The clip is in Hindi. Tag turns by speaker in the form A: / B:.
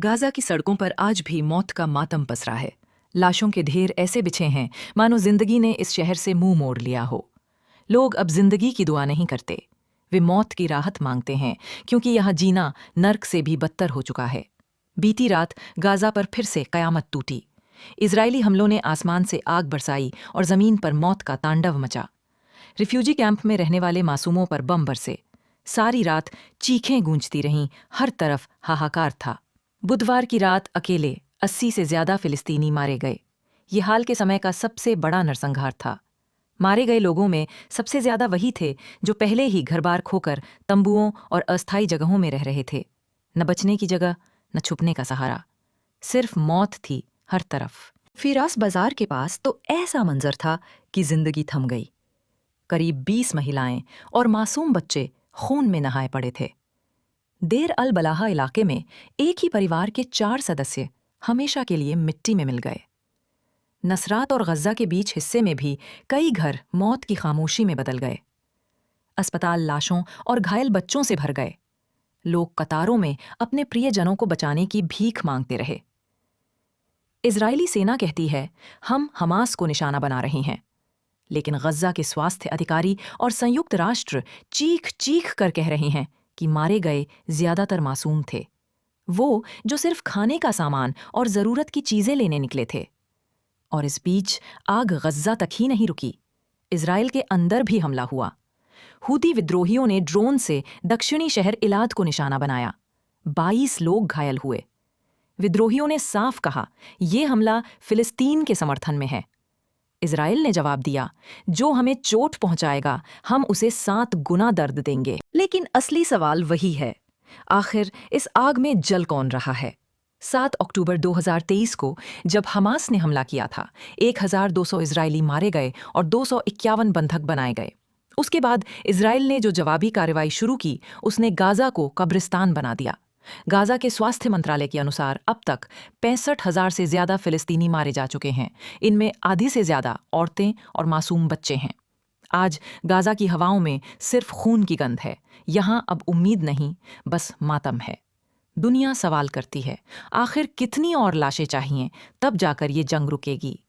A: गाजा की सड़कों पर आज भी मौत का मातम पसरा है। लाशों के ढेर ऐसे बिछे हैं मानो जिंदगी ने इस शहर से मुंह मोड़ लिया हो। लोग अब जिंदगी की दुआ नहीं करते, वे मौत की राहत मांगते हैं, क्योंकि यहाँ जीना नर्क से भी बदतर हो चुका है। बीती रात गाजा पर फिर से कयामत टूटी। इजरायली हमलों ने आसमान से आग बरसाई और जमीन पर मौत का तांडव मचा। रिफ्यूजी कैंप में रहने वाले मासूमों पर बम बरसे। सारी रात चीखें गूंजती रहीं, हर तरफ हाहाकार था। बुधवार की रात अकेले 80 से ज्यादा फिलिस्तीनी मारे गए। ये हाल के समय का सबसे बड़ा नरसंहार था। मारे गए लोगों में सबसे ज्यादा वही थे जो पहले ही घर बार खोकर तंबुओं और अस्थायी जगहों में रह रहे थे। न बचने की जगह, न छुपने का सहारा, सिर्फ मौत थी हर तरफ। फिरास बाजार के पास तो ऐसा मंजर था कि जिंदगी थम गई। करीब 20 महिलाएं और मासूम बच्चे खून में नहाए पड़े थे। देर अल बलाहा इलाके में एक ही परिवार के 4 सदस्य हमेशा के लिए मिट्टी में मिल गए। नसरात और गज्जा के बीच हिस्से में भी कई घर मौत की खामोशी में बदल गए। अस्पताल लाशों और घायल बच्चों से भर गए। लोग कतारों में अपने प्रियजनों को बचाने की भीख मांगते रहे। इजरायली सेना कहती है, हम हमास को निशाना बना रहे हैं, लेकिन गज्जा के स्वास्थ्य अधिकारी और संयुक्त राष्ट्र चीख चीख कर कह रहे हैं कि मारे गए ज्यादातर मासूम थे, वो जो सिर्फ खाने का सामान और जरूरत की चीजें लेने निकले थे। और इस बीच आग गज्जा तक ही नहीं रुकी, इजराइल के अंदर भी हमला हुआ। हूती विद्रोहियों ने ड्रोन से दक्षिणी शहर इलाद को निशाना बनाया। 22 लोग घायल हुए। विद्रोहियों ने साफ कहा, यह हमला फिलिस्तीन के समर्थन में है। इजराइल ने जवाब दिया, जो हमें चोट पहुंचाएगा हम उसे 7 गुना दर्द देंगे। लेकिन असली सवाल वही है, आखिर इस आग में जल कौन रहा है? 7 अक्टूबर 2023 को जब हमास ने हमला किया था, 1200 इजरायली मारे गए और 251 बंधक बनाए गए। उसके बाद इजराइल ने जो जवाबी कार्रवाई शुरू की, उसने गाजा को कब्रिस्तान बना दिया। गाजा के स्वास्थ्य मंत्रालय के अनुसार अब तक 65,000 से ज्यादा फिलिस्तीनी मारे जा चुके हैं। इनमें आधी से ज्यादा औरतें और मासूम बच्चे हैं। आज गाजा की हवाओं में सिर्फ खून की गंध है। यहाँ अब उम्मीद नहीं, बस मातम है। दुनिया सवाल करती है, आखिर कितनी और लाशें चाहिए, तब जाकर ये जंग रुकेगी।